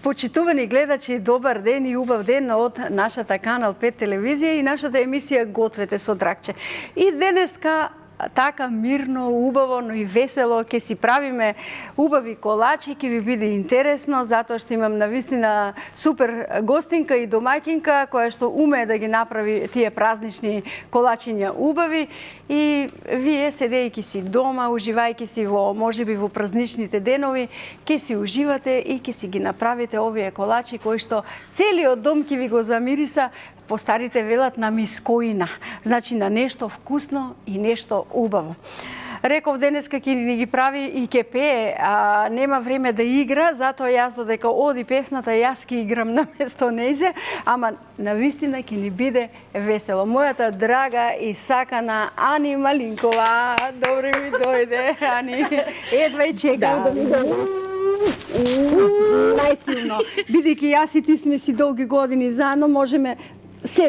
Почитувани гледачи, добар ден и убав ден од нашата Канал 5 телевизија и нашата емисија Гответе со Дракче. И денеска така мирно, убаво, но и весело ќе си правиме убави колачи, ќе ви биде интересно, затоа што имам навистина супер гостинка и домаќинка која што умее да ги направи тие празнични колачиња убави и вие седејќи си дома, уживајќи си во можеби во празничните денови, ќе си уживате и ќе си ги направите овие колачи кои што целиот дом ќе ви го замириса. Постарите велат на мискоина, значи на нешто вкусно и нешто убаво. Реков денеска ќе ни ги прави и ќе пее, а нема време да игра, затоа јас додека оди песната јас ќе играм на место нејзе, ама навистина ќе ни биде весело. Мојата драга и сакана Ани Малинкова, добре ми дојде, Ани. Едва и чекам да ми дојде. Најсилно. Бидејќи јас и ти сме си долги години заедно, можеме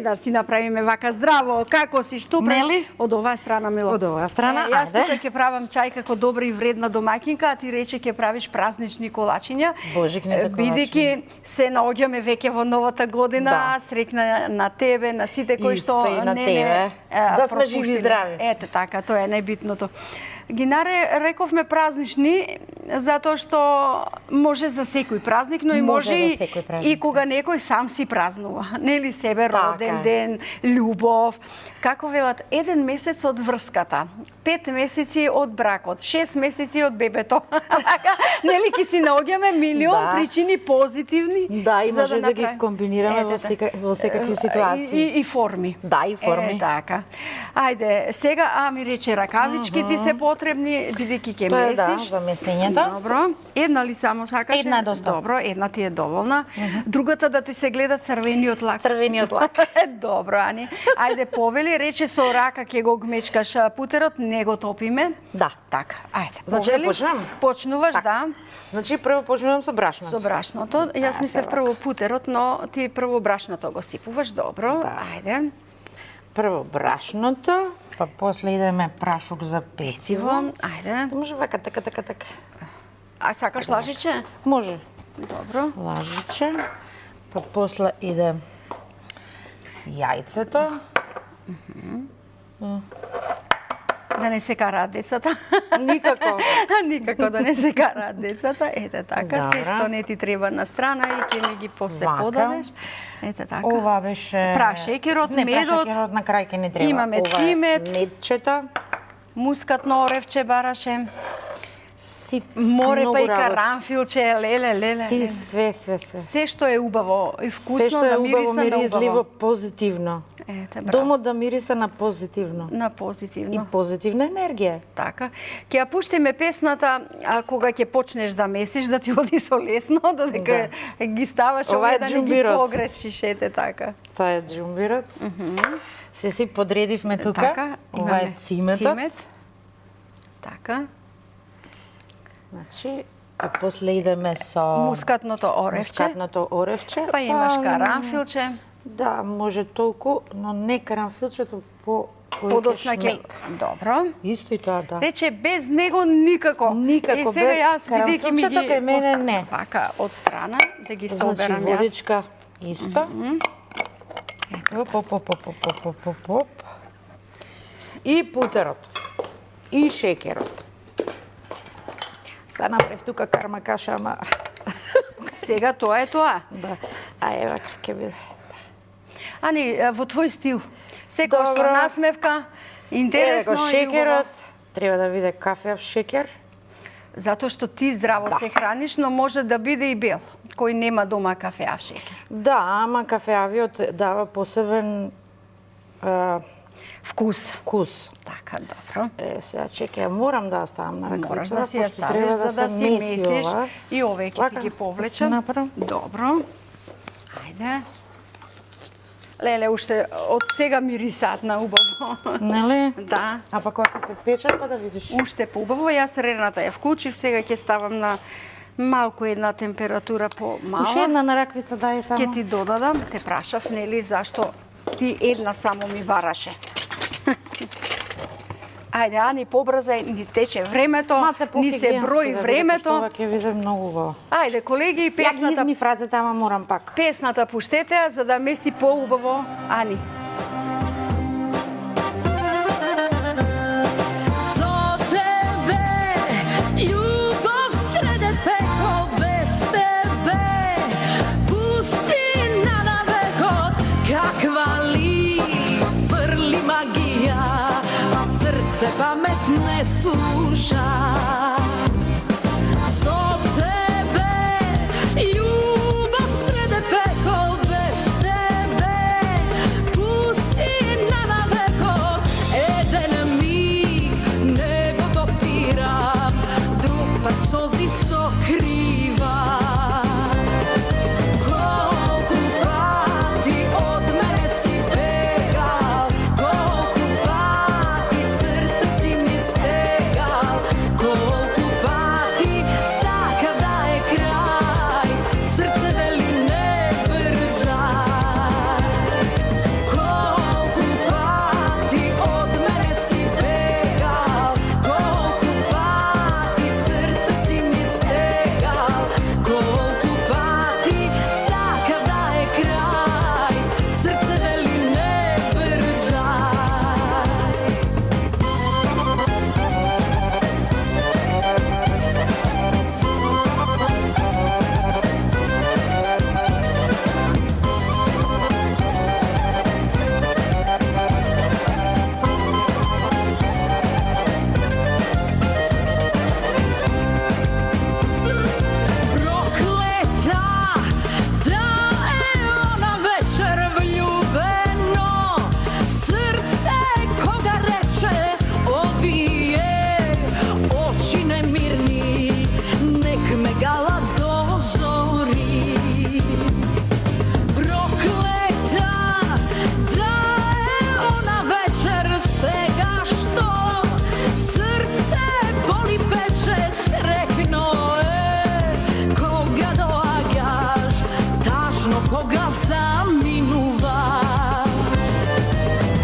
да си направиме вака здраво, како си, што правиш? Од оваа страна, Мило. Од оваа страна, јас тука ќе правам чај како добра и вредна домаќинка, а ти рече ќе правиш празнични колачиња. Божикните колачиња. Бидејќи се наоѓаме веќе во новата година, срекна на тебе, на сите кои што и на тебе. Да сме живи и здрави. Ете така, тоа е најбитното. Ги рековме празнични, затоа што може за секој празник, но и може и кога некој сам си празнува. Нели себе, роден ден, љубов. Како велат, 1 месец од врската, 5 месеци од бракот, 6 месеци од бебето. Нели ки си наоѓаме милион причини позитивни. Да, и може да ги комбинираме во секакви ситуации. И форми. Да, и форми. Така. Ајде, сега ми рече ракавички ти се потребни, бидејќи ќе месиш. Да, за месењето. Добро. Една ли само сакаш? Една доста. Добро, една ти е доволна. Другата да ти се гледа црвениот лак. Црвениот лак. Добро, Ани. Ајде, повели, рече со рака ќе го гмечкаш путерот, не го топиме. Да. Така, ајде. Значи да почнем? Почнуваш, да. Значи прво почнувам со брашното. Со брашното. Јас мислев прво путерот, но ти прво брашното го сипуваш. Добро, ајде. Прво брашното, па после идеме прашок за пециво. Ајде. Може вака, така. А сакаш лажиче? Може. Добро. Лажиче. Па после иде јајцето. Да не се караат децата. Никако. Никако да не се караат децата. Ете така, се што не ти треба на страна и ќе ми ги после подадеш. Ете така. Ова беше прашекерот, медот. Не, прашекерот на крај ќе не треба. Имаме цимет, медчето, мускатно оревче бараше. Море па и карамфилче, леле. Све. Се што е убаво и вкусно, се што е да убаво, мириса на миризливо, убаво. позитивно. Ете, браво. Домот да мириса на позитивно. На позитивно. И позитивна енергија. Така. Ќе ја пуштиме песната, а кога ќе почнеш да месиш, да ти оди со лесно, додека ги ставаш овие да не ги погрешиш, ете така. Тоа е џумбирот. Се си подредивме тука. Така, ова е циметот. Така. Значи, а после идеме со мускатното оревче. Па имаш карамфилче. Да, може толку, но не карамфилчето подоцна шмек. Добро. Исто и тоа, да. Рече без него никако. Никако, сега без јас бидејќи ми ги кај мене не. Вака од страна да ги соберам јас. Значи водичка исто. Оп. И путерот. И шекерот. Са направив тука кармакаша, ама сега тоа е тоа. Да. А ева како ќе биде. Ани, во твој стил. Секој што насмевка, интересно и шекерот, треба да биде кафеав шекер. Затоа што ти здраво се храниш, но може да биде и бел, кој нема дома кафеав шекер. Да, ама кафеавиот дава посебен вкус. Така, добро. Сега чекај, морам да ставам на ракавицата. Мораш да си ја ставиш, за да си месиш. И овие ќе ти ги повлечам. Добро. Ајде. Леле, уште од сега мирисаат на убаво. Нели? Да. А па кога се печат, па да видиш. Уште поубаво. Јас рената ја вклучив, сега ќе ставам на малку една температура по-мала. Уште една на раквица дај само. Ќе ти додадам, те прашав, нели, зашто ти една само ми бараше. Ајде, Ани, побрзај, ни тече времето, Малце ни се брои времето. Ова ќе биде многу во. Ајде, колеги, Ја ги песната, изми фразата, ама морам пак. песната пуштете, за да меси поубаво Ани. Se pamet ne sluša. Zo tebe ljubav srede pekol, bez tebe pustina na vekot. Eden mi nego dopiram, drug pa sozi sokriva. Kolku pati od mene si begal, kolku pati srce si mi stegal, kolku pati sakav da je kraj, srce veli ne brzaj. Kolku pati od mene si begal, kolku pati srce si mi stegal, kolku pati sakav da je kraj, srce veli ne brzaj. Prokleta da je ona večer vljubeno, srce koga reče ovije, oči nemirni, nek me gala dozori. Prokleta da je ona večer svega što srce boli peče, srekno je koga doagaš, tažno koga zaminuva.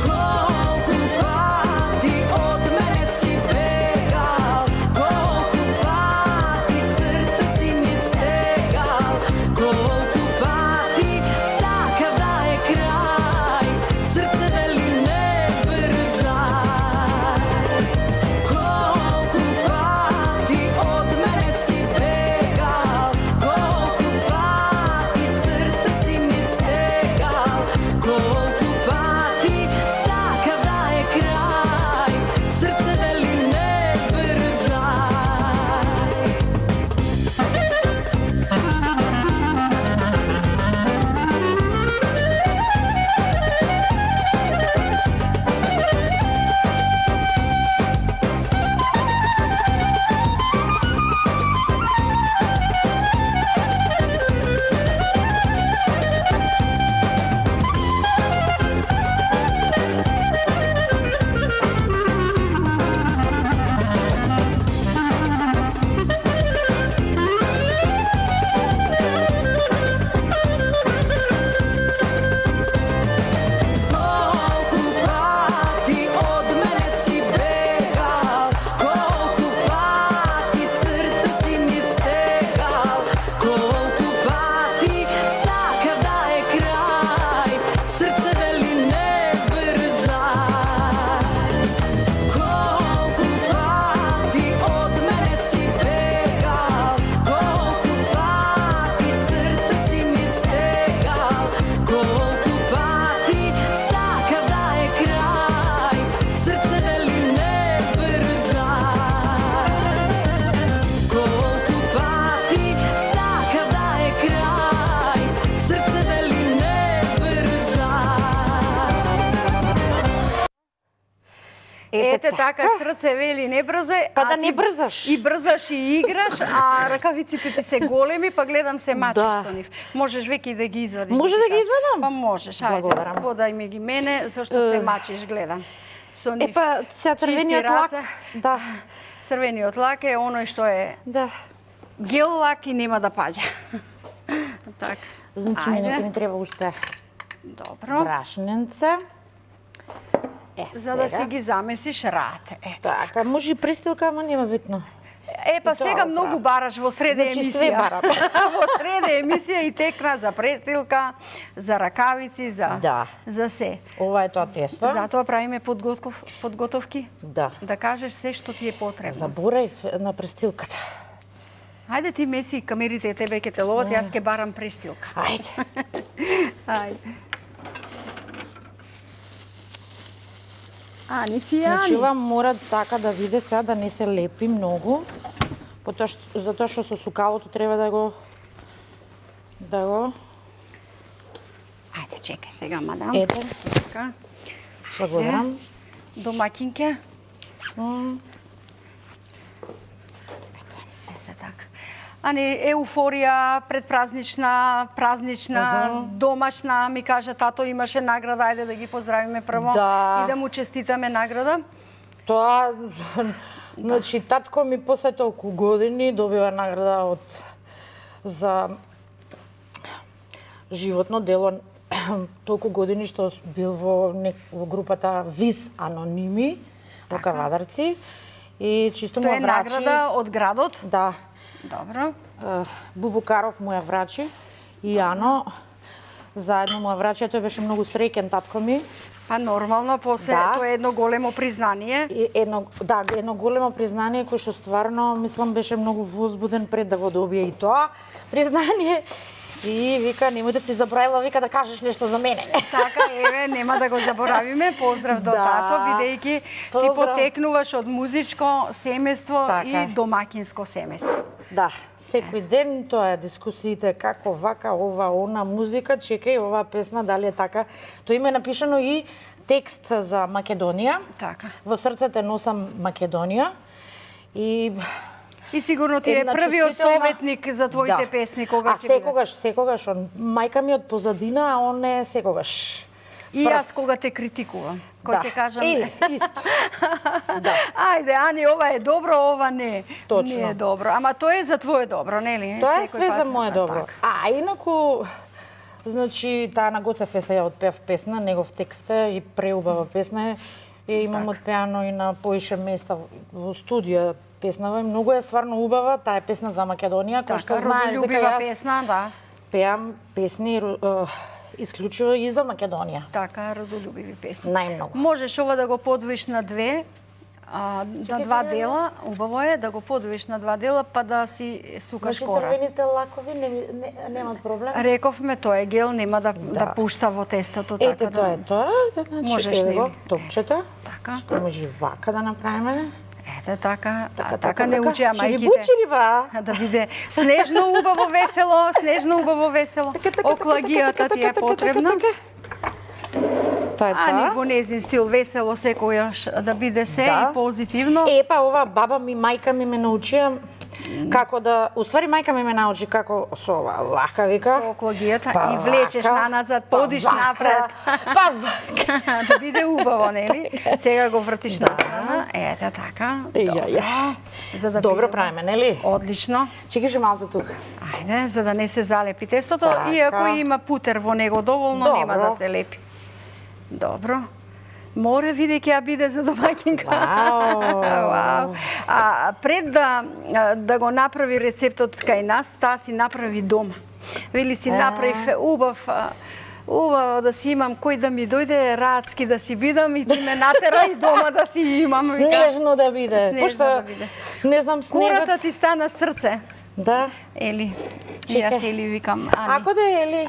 Kolku pati od mene si begal, kolku pati srce si mi stegal, kolku pati sakav da je kraj, srce veli ne brzaj. Kolku pati od mene si begal, kolku pati srce si mi stegal, kolku pati sakav da je kraj, srce veli ne brzaj. Kolku pati od mene si begal, kolku pati srce si mi stegal, kolku pati sakav da je kraj, srce veli ne brzaj. Kolku pati od mene si begal, kolku pati srce si mi stegal, kolku pati sakav da je kraj, srce veli ne brzaj. Kolku pati sakav da je kraj, srce veli ne brzaj. Ете така, срце вели не брзај, Па а да ти не брзаш. И брзаш и играш, а ракавиците ти се големи, па гледам се мачиш Да. со нив. Можеш веќе да ги извадиш. Може да ги извадам? Па можеш, ајде. Благодарам. Подај ми ги мене, зашто се мачиш, гледам. Со нив. Епа, сега црвениот чисти лак. раце. Да, Црвениот лак е оној што е да. гел лак и нема да паѓа. Така. Значи, Ајде. мене ќе ми треба уште Добро. брашненце. за да сега. си ги замесиш рате. Така, може и пристилка, ама нема битно. Па И тоа сега го многу правам. бараш во среде Значи, емисија. све барам. Во среде емисија и текна за престилка, за ракавици, за се. Ова е тоа тесто. Затоа правиме подготовки. Да. Да кажеш се што ти е потребно. Забораив на престилката. Ајде ти меси камерите тебе ќе те ловат, јас ќе барам престилка. Ајде. Ајде. Ани си Значи, Ани. ова мора така да виде сега да не се лепи многу. Затоа што со сукалото треба да го Ајде, чекај сега, мадам. Ете, Така. благодарам. Домакинке. М, Ете така. Ани, еуфорија, предпразнична, празнична, домашна, ми кажа тато имаше награда, ајде да ги поздравиме прво Да. и да му честитаме награда. Тоа, значи, татко ми после толку години добива награда за животно дело толку години што бил во групата ВИС Аноними во Кавадарци и чисто му Тоа е врачи. награда од градот. Да. Добро. Бубукаров му ја врачи и Јано заедно му ја врачи, тој беше многу среќен татко ми. Па нормално, после Да. тоа е едно големо признание. И едно големо признание кој што стварно мислам беше многу возбуден пред да го добие и тоа признание. И вика, немој да си забравила, вика да кажеш нешто за мене. Така, еве, нема да го заборавиме. Поздрав до Да. тато, бидејќи ти Поздрав. потекнуваш од музичко семејство Така. и домакинско семејство. Да, секој ден тоа е дискусиите како вака, ова, она музика, чекај ова песна дали е така. Тоа има напишано и текст за Македонија. Така. Во срцете носам Македонија. И сигурно ти е Една првиот чувствителна- советник за твоите песни кога А ќе биде. секогаш, он, мајка ми од позадина, а он е секогаш. И прв. јас кога те критикувам, кој Да. ќе кажам Исто. Да. Ајде, Ани, ова е добро, ова не. Точно. Не е добро. Ама тоа е за твое добро, нели? Тоа е Секој све пат, за мое добро. така. А инаку, значи, таа на Гоце Феса ја отпев песна, негов текст е и преубава песна е. И имам отпеано и на поише места во студија песнава и многу е стварно убава, таа е песна за Македонија, кој што Така, знаеш дека родолюбива јас песна, да. пеам песни исклучиво и за Македонија. Така, родолюбиви песни. Најмногу. Можеш ова да го подвоиш на две, на два чекај, дела, убаво е да го подвоиш на два дела, па да си сукаш Значи кора. црвените лакови немат проблем. Рековме, тоа е гел, нема да пушта во тестото, така Ете, тоа е тоа. Значи, Можеш, еве го, нели? топчета. Така. Што може и вака да направиме. Ете така, така не учеа мајките. Чириба. Да биде снежно убаво весело, снежно убаво весело. Оклагијата ти е потребна. Тоа е Ани тоа. во незин стил весело секојаш да биде се Да. и позитивно. Па ова баба ми, мајка ми ме научија како да, уствари мајка ми ме научи како со ова вака вика. Со оклагијата Па и влечеш вака, наназад, па подиш вака, напред. Па вака. Да биде убаво, нели? Сега го вртиш настрана. Ете така. Ја. За да Добро биде- правиме, нели? Одлично. Чекаш малце тука. Ајде, за да не се залепи тестото, Така. иако има путер во него доволно, нема Добро. да се лепи. Добро. Море, видејќи ја биде за домаќинка. Вау. А пред да го направи рецептот кај нас, таа си направи дома. Вели си направив убаво да си имам кој да ми дојде рацки да си бидам и ти ме натера и дома да си имам. Вика. Снежно да биде. Снежно Пошто, да биде. не знам, снегот. Курата ти стана срце. Да. Ели. И Чекај. јас Ели викам Ани. Ако да е Ели,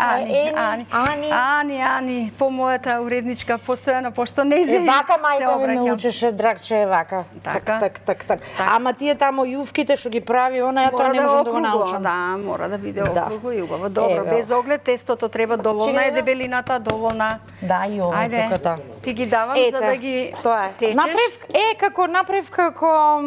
Ани, по мојата уредничка постојано, пошто не Е, вака мајка ми ме обраќам. учеше, драгче е вака. Така. Так. Ама тие тамо јувките што ги прави, она тоа не можам да го научам. Да, мора да биде Да. округло и убаво. Добро, Еве. без оглед тестото треба доволна Чекај, е дебелината, доволна. Да, и ова Ајде, туката. ти ги давам за да ги тоа е. сечеш. Направив како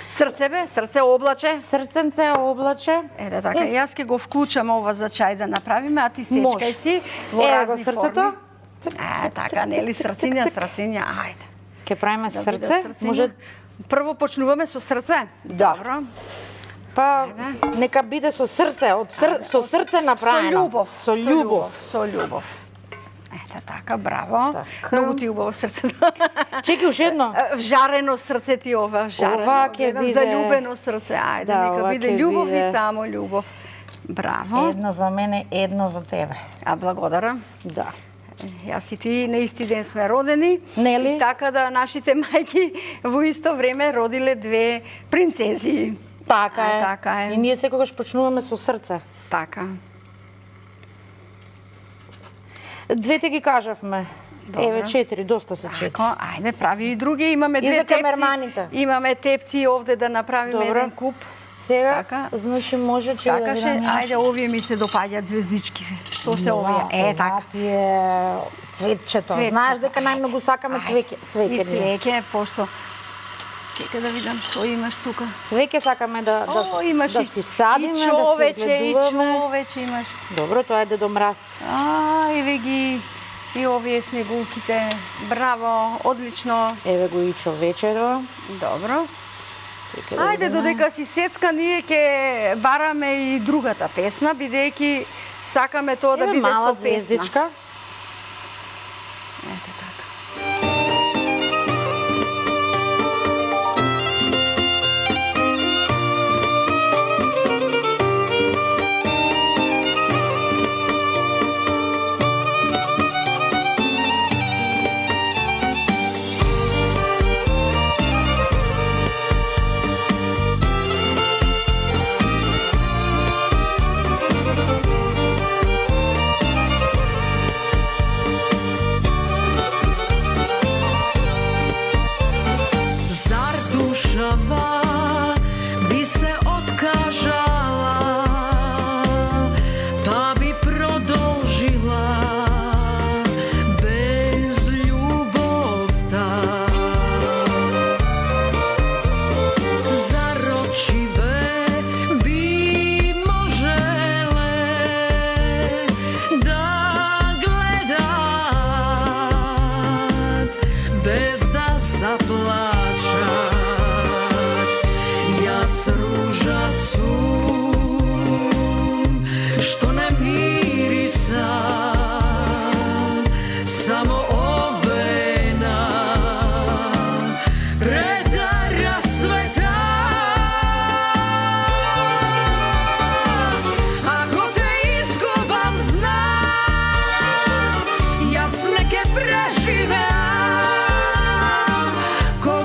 Срце бе, срце облаче. срценце облаче. Ете така, јас ќе го вклучам ова за чај да направиме, а ти сечкај Може. си во Ево го разни срцето. форми. Така, нели, срциња, ајде. Ќе правиме Да биде срце. срциња. Може Прво почнуваме со срце. Да. Добро. па нека биде со срце, со срце направено. Со љубов. Со љубов. Со љубов. Ете така. Така, браво. Така. Многу ти убаво срце. Чеки уште едно. Жарено срце ти ова, жарено. Ова ќе Гледам, биде- Заљубено срце, ајде, Да, нека ова биде ќе љубов биде- и само љубов. Браво. Едно за мене, едно за тебе. А благодарам. Да. Јас и ти на исти ден сме родени. Нели? И така да нашите мајки во исто време родиле две принцези. Така е. Така е. И ние секогаш почнуваме со срце. Така. Двете ги кажавме. Добре. Еве 4, доста се 4. Така, ајде, прави и други. Имаме И две за тепци. камерманите. Имаме тепци овде да направиме Добро. еден куп. Сега, Така. значи може че да Сакаше, видам. ајде, овие ми се допаѓаат звездички. Што се овие? Така. Ти е цветчето. Знаеш дека најмногу сакаме цвеќе. И Цвеќе. ние. цвеќе, пошто... Чека да видам што имаш тука. Цвеќе сакаме О, имаш да си садиме, и да си човече, и гледуваме. човече имаш. Добро, тоа е Дедо Мраз. Еве ги и овие снегулките. Браво, одлично. Еве го и човечето. Добро. Чекај да Ајде, видиме. додека си сецка, ние ќе бараме и другата песна, бидејќи сакаме тоа да Еве биде мала со песна. звездичка. Ете така. Zar dušava bi se otkazala, pa bi produžila bez ljubovta? Zar očive bi možele da gledat bez da zaplačat? Jas ruža sum, što ne mirisa, samo ovena preda rasveta. Ako te izgubam znam, jas neke preživeam, ko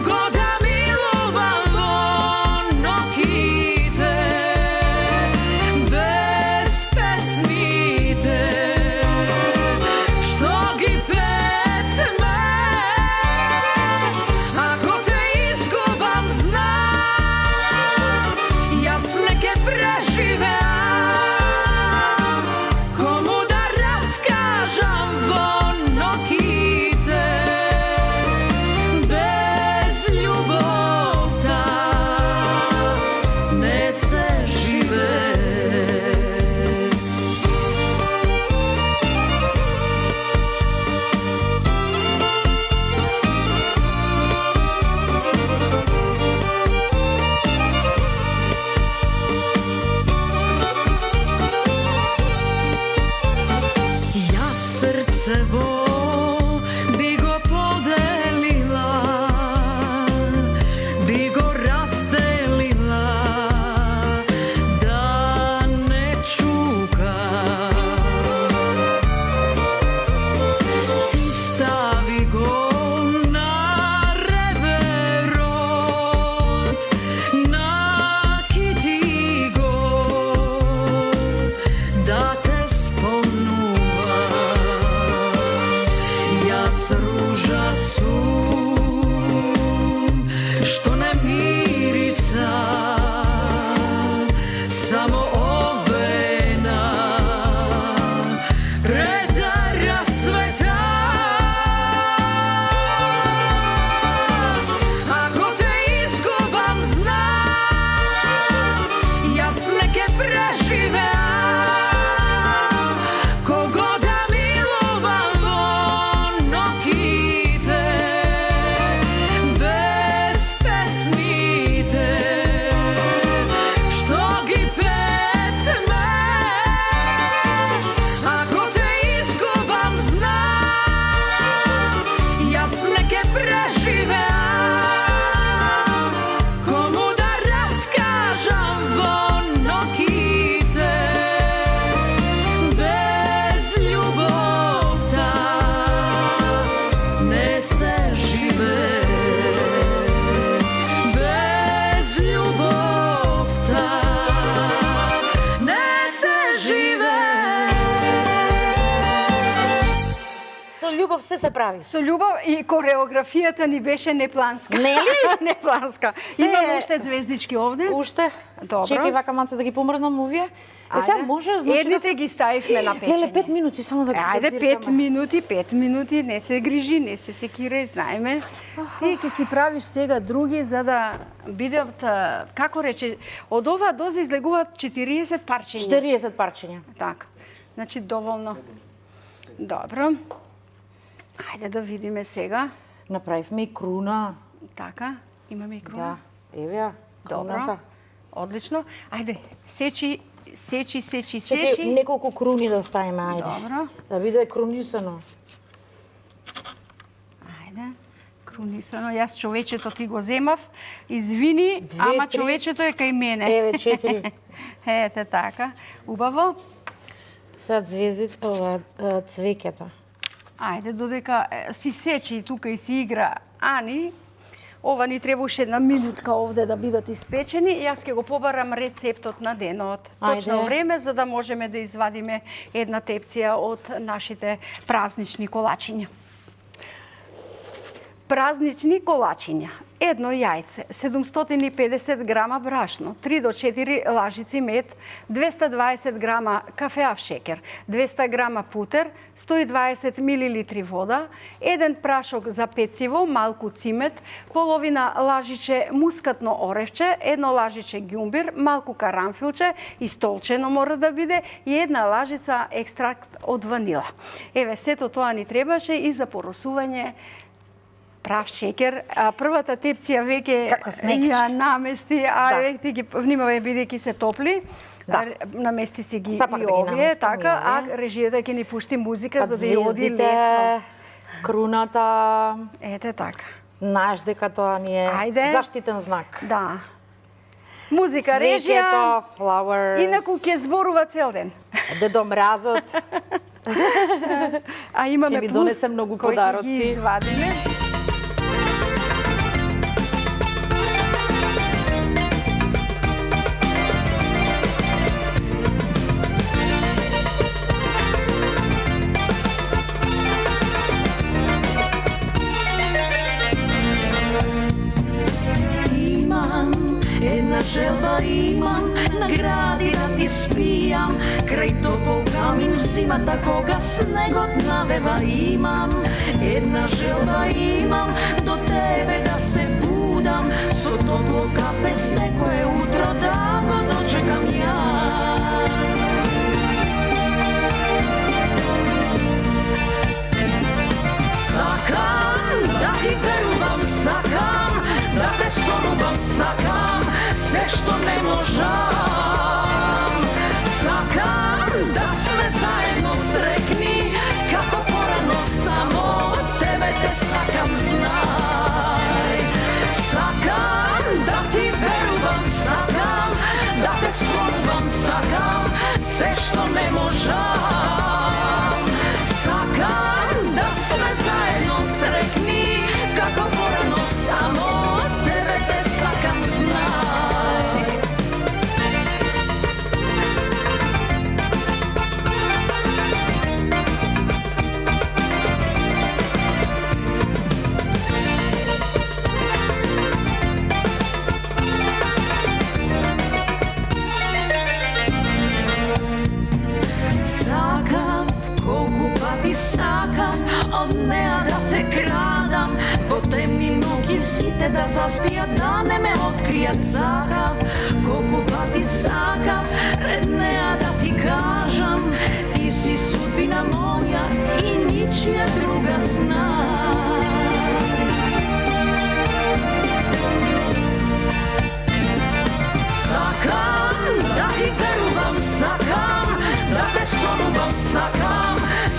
љубов се прави. Со љубов и кореографијата ни беше непланска. Нели? Непланска. Имаме уште звездички овде. Уште? Добро. Чекај вака маца да ги помрднам овие. Сега може, значи едните ги ставивме на печење. Леле, 5 минути само да ги Ајде, подзиркаме. 5 минути, не се грижи, не се секирај, знаеме. Ти ќе си правиш сега други за да бидат, како рече, од оваа доза излегуваат 40 парчиња. 40 парчиња. Така. Значи доволно. Добро. Ајде да видиме сега. Направивме и круна. Така, имаме и круна. Да, еве ја, круната. Добро. Одлично. Ајде, сечи. Чекај, неколку круни да ставиме, ајде. Добро. Да биде крунисано. Ајде. Крунисано. Јас човечето ти го земав. Извини, ама човечето е кај мене. Еве, 4. Ете така. Убаво. Сега звездите, ова, цвеќата. Ајде, додека си сечи тука и си игра Ани, ова ни требаше една минутка овде да бидат испечени. Јас ќе го побарам рецептот на денот. Точно време за да можеме да извадиме една тепција од нашите празнични колачиња. Празнични колачиња. Едно јајце, 750 грама брашно, 3 до 4 лажици мед, 220 грама кафеав шекер, 200 грама путер, 120 милилитри вода, еден прашок за пециво, малку цимет, половина лажиче мускатно оревче, едно лажиче ѓумбир, малку карамфилче, истолчено мора да биде, и една лажица екстракт од ванила. Еве, сето тоа ни требаше и за поросување прав шекер. Првата тепција веќе ја намести, а веќе ти ги внимавај бидејќи се топли. Да. Намести си ги и овие, така, а режијата ќе ни пушти музика за да ја оди лесно. Круната. Ете така. Знаеш дека тоа ни е заштитен знак. Да. Музика, режија, flowers. инаку ќе зборува цел ден. Дедо Мразот. А имаме плюс, донесе многу подароци. Кои ги извадиме. Една желба имам, на гради да ти спијам, крај топол камин в зимата кога снегот навева имам. Една желба имам, до тебе да се будам, со топло кафе секое утро да го дочекам јас. Сакам да ти верувам, сакам да те сонувам, сакам се што не можам. Сакам да сме заедно срекни, како порано само тебе те сакам, знај. Сакам да ти верувам, сакам да те сонувам, сакам се што не можам. Сакам да сме заедно срекни, како порано само тебе те сакам, знај. Сакам, колку пати сакам, од неа да те крадам, во темни ноќи сите да заспијат, да не ме откријат. Сакав, колку пати сакав, пред неа да ти кажам, ти си судбина моја и ничија друга знај. Сакам да ти верувам, сакам да те сонувам, сакам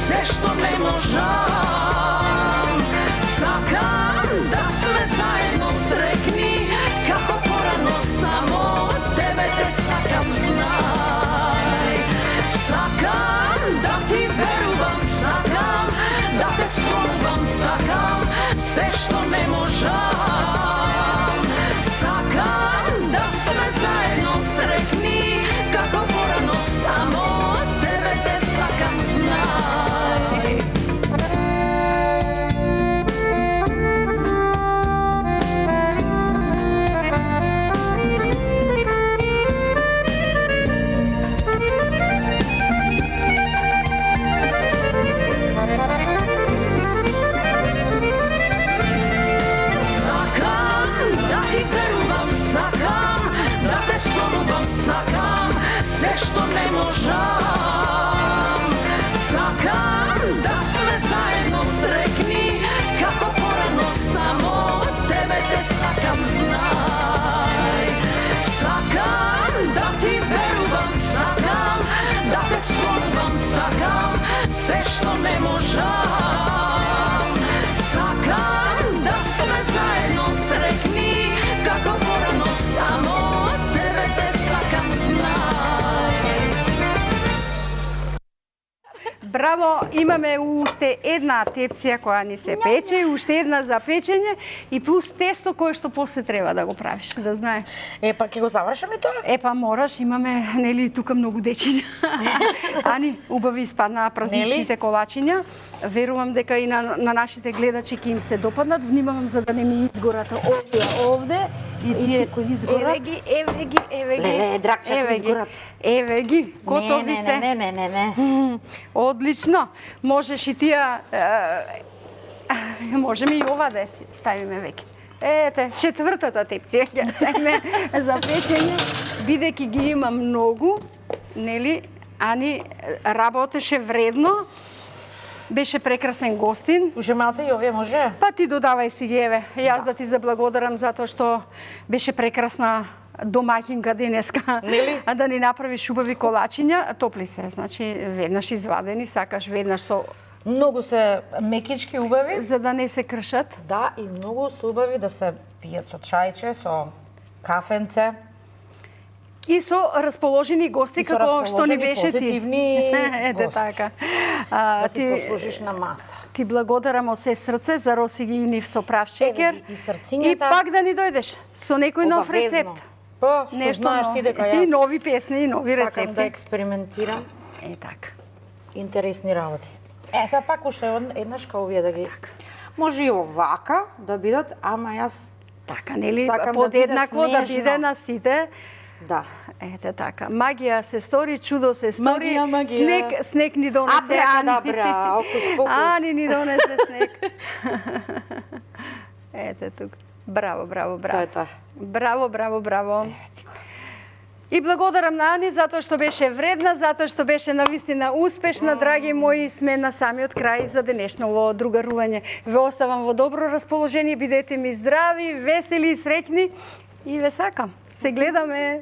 се што не можам. Сакам да сме заедно срекни, како порано само тебе те сакам, знај. Сакам да ти верувам, сакам да те сонувам, можам. Сакам да сме заедно срекни, како порано само тебе те сакам, знај. Сакам да ти верувам, сакам да те слобам, сакам се што не можам. Сакам да сме заедно срекни, како порано само тебе те сакам, знај. Браво, имаме уште една тепција која ни се пече, уште една за печење и плюс тесто кое што после треба да го правиш, да знаеш. Па ќе го завршиме тоа? Па мораш, имаме нели тука многу дечиња. Ани, убави испаднаа празничните колачиња. Верувам дека и на нашите гледачи ќе им се допаднат. Внимавам за да не ми изгорат овде. И тие кои изгорат? Еве ги. Леле, дракче, кои изгорат? Еве ги, готови се. Не. Одлично. Можеш и тија, можеме и ова да си ставиме веќе. Ете, четвртата тепција ќе ставиме за печење, бидејќи ги има многу, нели, Ани работеше вредно, беше прекрасен гостин. Уште малце и овие може? Па ти додавај си ги, еве. Јас да ти заблагодарам затоа што беше прекрасна домаќинка денеска. Нели? А да ни направиш убави колачиња, топли се, значи веднаш извадени, сакаш веднаш со Многу се мекички, убави. за да не се кршат. Да, и многу се убави да се пијат со чајче, со кафенце. И со расположени гости, И со како што ни расположени, беше позитивни Ете гости. така. Да си послужиш на маса. Ти благодарам од се срце, зароси ги и нив со прав шекер. Еве ги и срцињата. И пак да ни дојдеш со некој нов Обавезно. рецепт. Па, Нешто знаеш ти дека јас и нови песни, и нови сакам рецепти. да експериментирам. Така. Интересни работи. Сега пак уште еднаш као овие да ги... Може и овака да бидат, ама јас... Така, нели, Сакам да подеднакво биде да биде снежно. на сите. Да. Ете така. Магија се стори, чудо се стори. Магија. Снег ни донесе. Абракадабра, окус покус. Ани ни донесе снег. Ете тук. Браво. Тоа е тоа. Браво. И благодарам на Ани затоа што беше вредна, затоа што беше навистина успешна, драги мои, сме на самиот крај за денешново другарување. Ве оставам во добро расположение, бидете ми здрави, весели и среќни и ве сакам. Се гледаме.